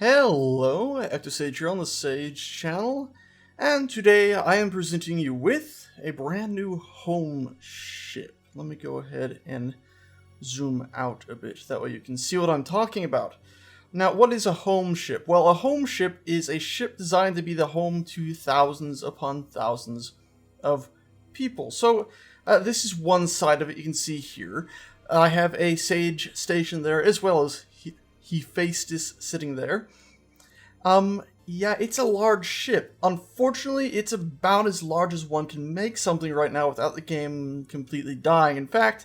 Hello, Ectosage here on the Sage channel, and today I am presenting you with a brand new home ship. Let me go ahead and zoom out a bit, that way you can see what I'm talking about. Now, what is a home ship? Well, a home ship is a ship designed to be the home to thousands upon thousands of people. So, this is one side of it you can see here. I have a Sage station there, as well as Hephaestus sitting there. Yeah, it's a large ship. Unfortunately, it's about as large as one can make something right now without the game completely dying. In fact,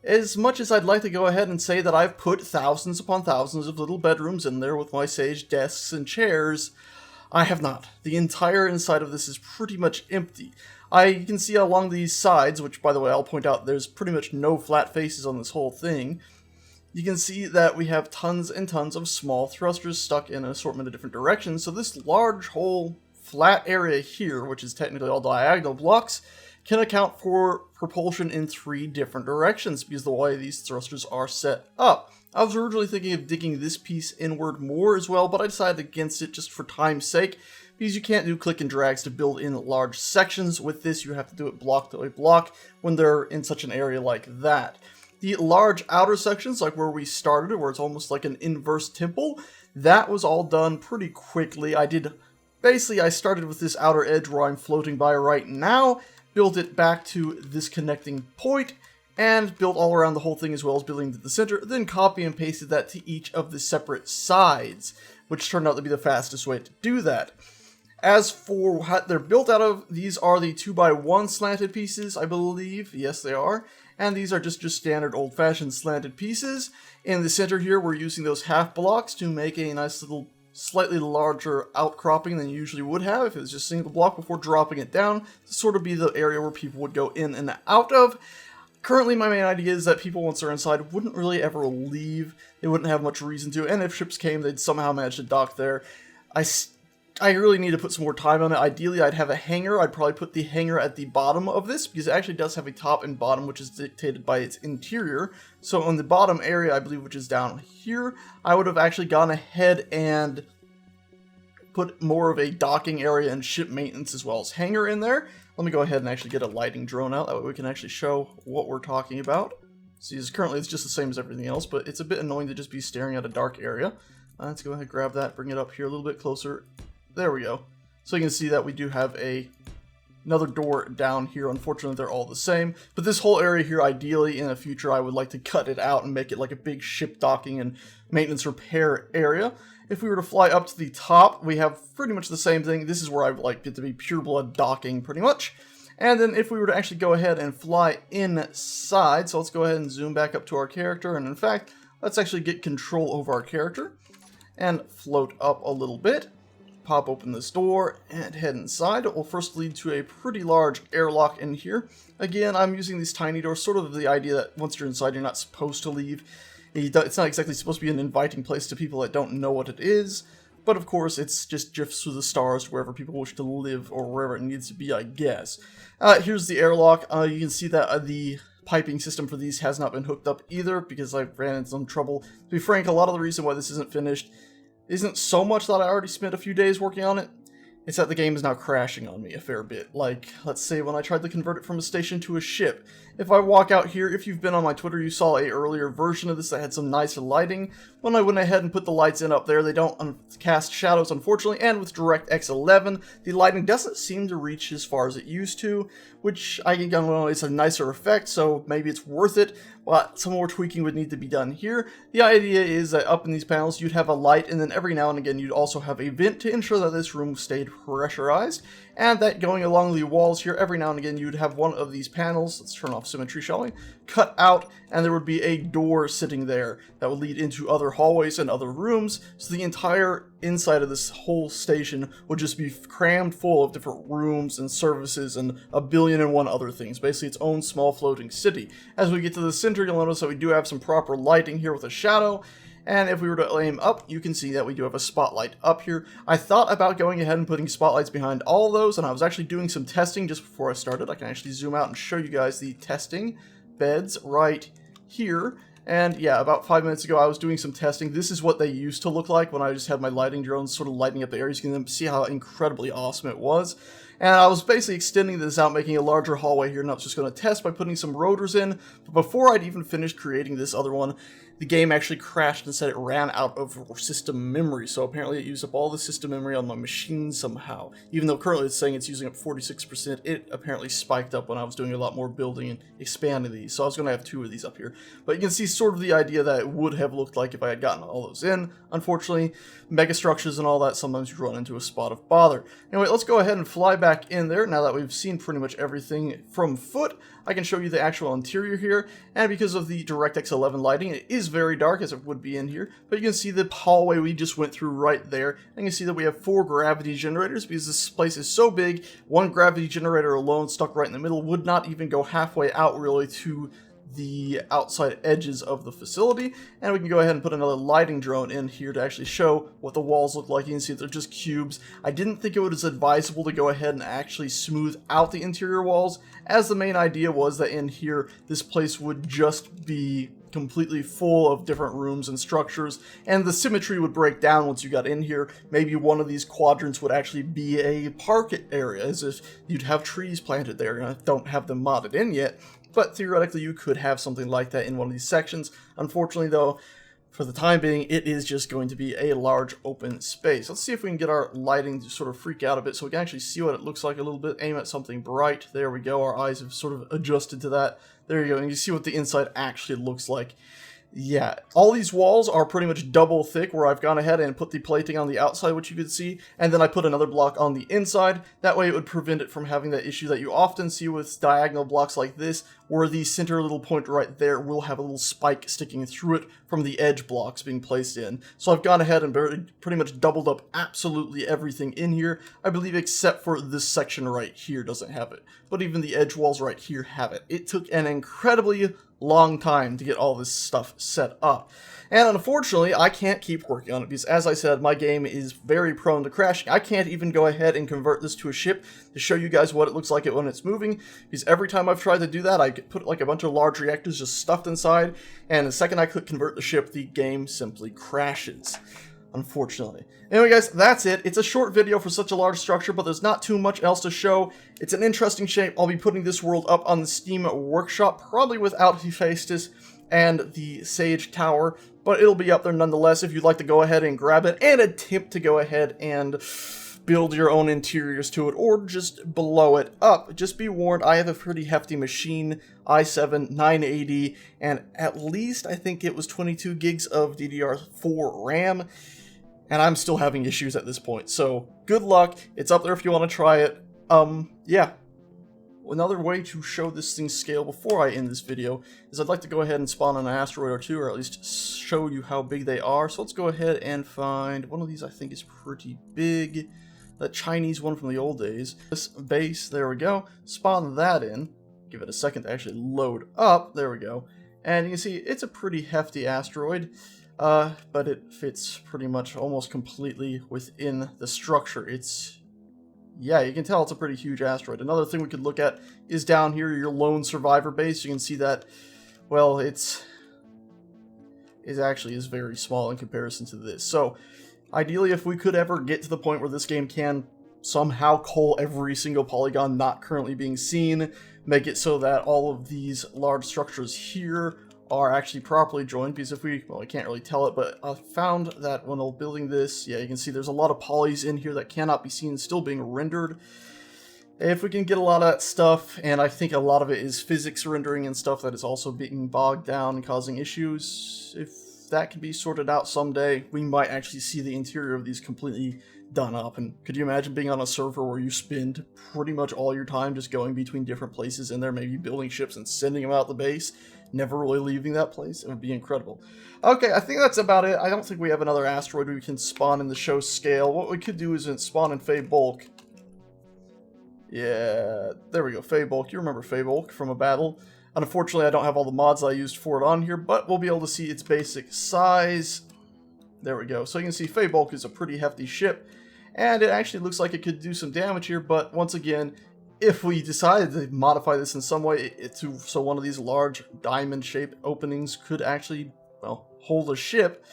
as much as I'd like to go ahead and say that I've put thousands upon thousands of little bedrooms in there with my Sage desks and chairs, I have not. The entire inside of this is pretty much empty. You can see along these sides, which by the way I'll point out there's pretty much no flat faces on this whole thing. You can see that we have tons and tons of small thrusters stuck in an assortment of different directions, so this large whole flat area here, which is technically all diagonal blocks, can account for propulsion in 3 different directions because of the way these thrusters are set up. I was originally thinking of digging this piece inward more as well, but I decided against it just for time's sake, because you can't do click and drags to build in large sections. With this, you have to do it block to block when they're in such an area like that. The large outer sections, like where we started, where it's almost like an inverse temple, that was all done pretty quickly. I started with this outer edge where I'm floating by right now, built it back to this connecting point, and built all around the whole thing as well as building to the center, then copy and pasted that to each of the separate sides, which turned out to be the fastest way to do that. As for what they're built out of, these are the 2x1 slanted pieces, I believe. Yes, they are. And these are just standard old-fashioned slanted pieces. In the center here, we're using those half blocks to make a nice little, slightly larger outcropping than you usually would have if it was just a single block before dropping it down, to sort of be the area where people would go in and out of. Currently, my main idea is that people, once they're inside, wouldn't really ever leave. They wouldn't have much reason to, and if ships came, they'd somehow manage to dock there. I really need to put some more time on it. Ideally, I'd have a hangar. I'd probably put the hangar at the bottom of this, because it actually does have a top and bottom, which is dictated by its interior. So on the bottom area, I believe, which is down here, I would have actually gone ahead and put more of a docking area and ship maintenance as well as hangar in there. Let me go ahead and actually get a lighting drone out. That way we can actually show what we're talking about. See, currently it's just the same as everything else, but it's a bit annoying to just be staring at a dark area. Let's go ahead and grab that, bring it up here a little bit closer. There we go. So you can see that we do have another door down here. Unfortunately, they're all the same. But this whole area here, ideally, in the future, I would like to cut it out and make it like a big ship docking and maintenance repair area. If we were to fly up to the top, we have pretty much the same thing. This is where I would like it to be pure blood docking, pretty much. And then if we were to actually go ahead and fly inside, so let's go ahead and zoom back up to our character. And in fact, let's actually get control over our character and float up a little bit. Pop open this door and head inside. It will first lead to a pretty large airlock in here. Again, I'm using these tiny doors, sort of the idea that once you're inside, you're not supposed to leave. It's not exactly supposed to be an inviting place to people that don't know what it is, but of course, it's just drifts through the stars wherever people wish to live, or wherever it needs to be, I guess. Here's the airlock. You can see that the piping system for these has not been hooked up either, because I ran into some trouble. To be frank, a lot of the reason why this isn't finished isn't so much that I already spent a few days working on it. It's that the game is now crashing on me a fair bit. Like, let's say when I tried to convert it from a station to a ship. If I walk out here, if you've been on my Twitter, you saw a earlier version of this that had some nicer lighting. When I went ahead and put the lights in up there, they don't cast shadows, unfortunately, and with DirectX 11, the lighting doesn't seem to reach as far as it used to, which I don't know, it's a nicer effect, so maybe it's worth it, but some more tweaking would need to be done here. The idea is that up in these panels, you'd have a light, and then every now and again, you'd also have a vent to ensure that this room stayed pressurized, and that going along the walls here, every now and again, you'd have one of these panels, let's turn off symmetry, shall we, cut out, and there would be a door sitting there that would lead into other hallways and other rooms, so the entire inside of this whole station would just be crammed full of different rooms and services and a billion and one other things, basically its own small floating city. As we get to the center, you'll notice that we do have some proper lighting here with a shadow, and if we were to aim up, you can see that we do have a spotlight up here. I thought about going ahead and putting spotlights behind all of those, and I was actually doing some testing just before I started. I can actually zoom out and show you guys the testing beds right here. And yeah, about 5 minutes ago I was doing some testing. This is what they used to look like when I just had my lighting drones sort of lighting up the areas. You can see how incredibly awesome it was. And I was basically extending this out, making a larger hallway here, and I was just going to test by putting some rotors in. But before I'd even finished creating this other one, the game actually crashed and said it ran out of system memory. So apparently it used up all the system memory on my machine somehow. Even though currently it's saying it's using up 46%, it apparently spiked up when I was doing a lot more building and expanding these. So I was going to have 2 of these up here. But you can see sort of the idea that it would have looked like if I had gotten all those in. Unfortunately, megastructures and all that, sometimes you run into a spot of bother. Anyway, let's go ahead and fly back in there. Now that we've seen pretty much everything from foot, I can show you the actual interior here. And because of the DirectX 11 lighting, it is very dark as it would be in here. But you can see the hallway we just went through right there. And you can see that we have 4 gravity generators because this place is so big, 1 gravity generator alone stuck right in the middle would not even go halfway out really to the outside edges of the facility. And we can go ahead and put another lighting drone in here to actually show what the walls look like. You can see they're just cubes. I didn't think it was advisable to go ahead and actually smooth out the interior walls, as the main idea was that in here this place would just be completely full of different rooms and structures, and the symmetry would break down once you got in here. Maybe one of these quadrants would actually be a park area, as if you'd have trees planted there, and I don't have them modded in yet. But theoretically, you could have something like that in one of these sections. Unfortunately, though, for the time being, it is just going to be a large open space. Let's see if we can get our lighting to sort of freak out a bit so we can actually see what it looks like a little bit. Aim at something bright. There we go. Our eyes have sort of adjusted to that. There you go. And you see what the inside actually looks like. Yeah, all these walls are pretty much double thick, where I've gone ahead and put the plating on the outside, which you could see, and then I put another block on the inside. That way it would prevent it from having that issue that you often see with diagonal blocks like this, where the center little point right there will have a little spike sticking through it from the edge blocks being placed in. So I've gone ahead and pretty much doubled up absolutely everything in here, I believe, except for this section right here doesn't have it. But even the edge walls right here have it. It took an incredibly long time to get all this stuff set up. And unfortunately, I can't keep working on it because, as I said, my game is very prone to crashing. I can't even go ahead and convert this to a ship to show you guys what it looks like when it's moving, because every time I've tried to do that, I put like a bunch of large reactors just stuffed inside, and the second I click convert the ship, the game simply crashes. Unfortunately. Anyway guys, that's it. It's a short video for such a large structure, but there's not too much else to show. It's an interesting shape. I'll be putting this world up on the Steam Workshop, probably without Hephaestus and the Sage Tower, but it'll be up there nonetheless if you'd like to go ahead and grab it and attempt to go ahead and build your own interiors to it, or just blow it up. Just be warned, I have a pretty hefty machine, i7 980, and at least I think it was 22 gigs of DDR4 RAM, and I'm still having issues at this point. So good luck. It's up there if you want to try it. Yeah. Another way to show this thing's scale before I end this video is I'd like to go ahead and spawn an asteroid or two, or at least show you how big they are. So let's go ahead and find one of these. I think is pretty big. That Chinese one from the old days. This base, there we go. Spawn that in. Give it a second to actually load up. There we go. And you can see it's a pretty hefty asteroid, but it fits pretty much almost completely within the structure. Yeah, you can tell it's a pretty huge asteroid. Another thing we could look at is down here, your lone survivor base. You can see that, well, it actually is very small in comparison to this. So ideally, if we could ever get to the point where this game can somehow cull every single polygon not currently being seen, make it so that all of these large structures here are actually properly joined, because if we, well, I can't really tell it, but I found that when I'm building this, yeah, you can see there's a lot of polys in here that cannot be seen, still being rendered. If we can get a lot of that stuff, and I think a lot of it is physics rendering and stuff that is also being bogged down and causing issues, if that can be sorted out someday, we might actually see the interior of these completely done up. And could you imagine being on a server where you spend pretty much all your time just going between different places in there, maybe building ships and sending them out the base, never really leaving that place? It would be incredible. Okay, I think that's about it. I don't think we have another asteroid we can spawn in the show scale. What we could do is spawn in Fey Bulk. Yeah, there we go, Fey Bulk. You remember Fey Bulk from a battle. Unfortunately, I don't have all the mods I used for it on here, but we'll be able to see its basic size. There we go. So you can see Fey Bulk is a pretty hefty ship, and it actually looks like it could do some damage here, but once again, if we decided to modify this in some way so one of these large diamond-shaped openings could actually, well, hold a ship,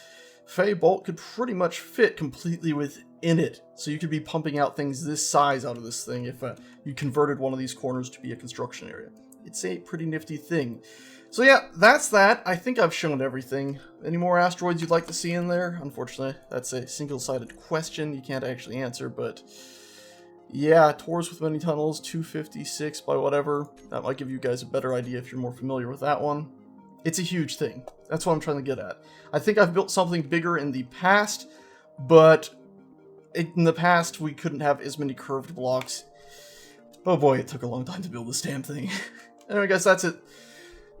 Fey Bolt could pretty much fit completely within it. So you could be pumping out things this size out of this thing if you converted one of these corners to be a construction area. It's a pretty nifty thing. So yeah, that's that. I think I've shown everything. Any more asteroids you'd like to see in there? Unfortunately, that's a single-sided question you can't actually answer, but yeah, tours with many tunnels, 256 by whatever. That might give you guys a better idea if you're more familiar with that one. It's a huge thing. That's what I'm trying to get at. I think I've built something bigger in the past, but in the past we couldn't have as many curved blocks. Oh boy, it took a long time to build this damn thing. Anyway guys, that's it.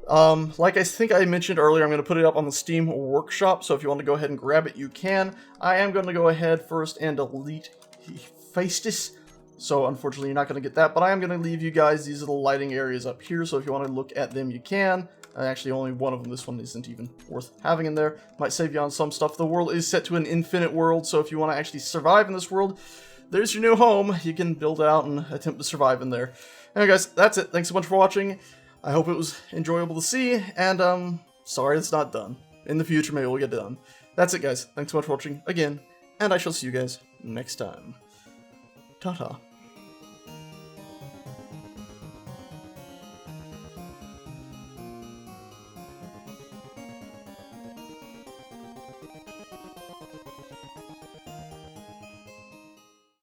Like I think I mentioned earlier, I'm going to put it up on the Steam Workshop, so if you want to go ahead and grab it, you can. I am going to go ahead first and delete Hephaestus, so unfortunately you're not going to get that, but I am going to leave you guys these little lighting areas up here, so if you want to look at them, you can. Actually, only one of them, this one isn't even worth having in there. Might save you on some stuff. The world is set to an infinite world, so if you want to actually survive in this world, there's your new home. You can build out and attempt to survive in there. Anyway guys, that's it. Thanks so much for watching. I hope it was enjoyable to see, and sorry it's not done. In the future, maybe we'll get it done. That's it, guys. Thanks so much for watching again, and I shall see you guys next time. Ta-ta.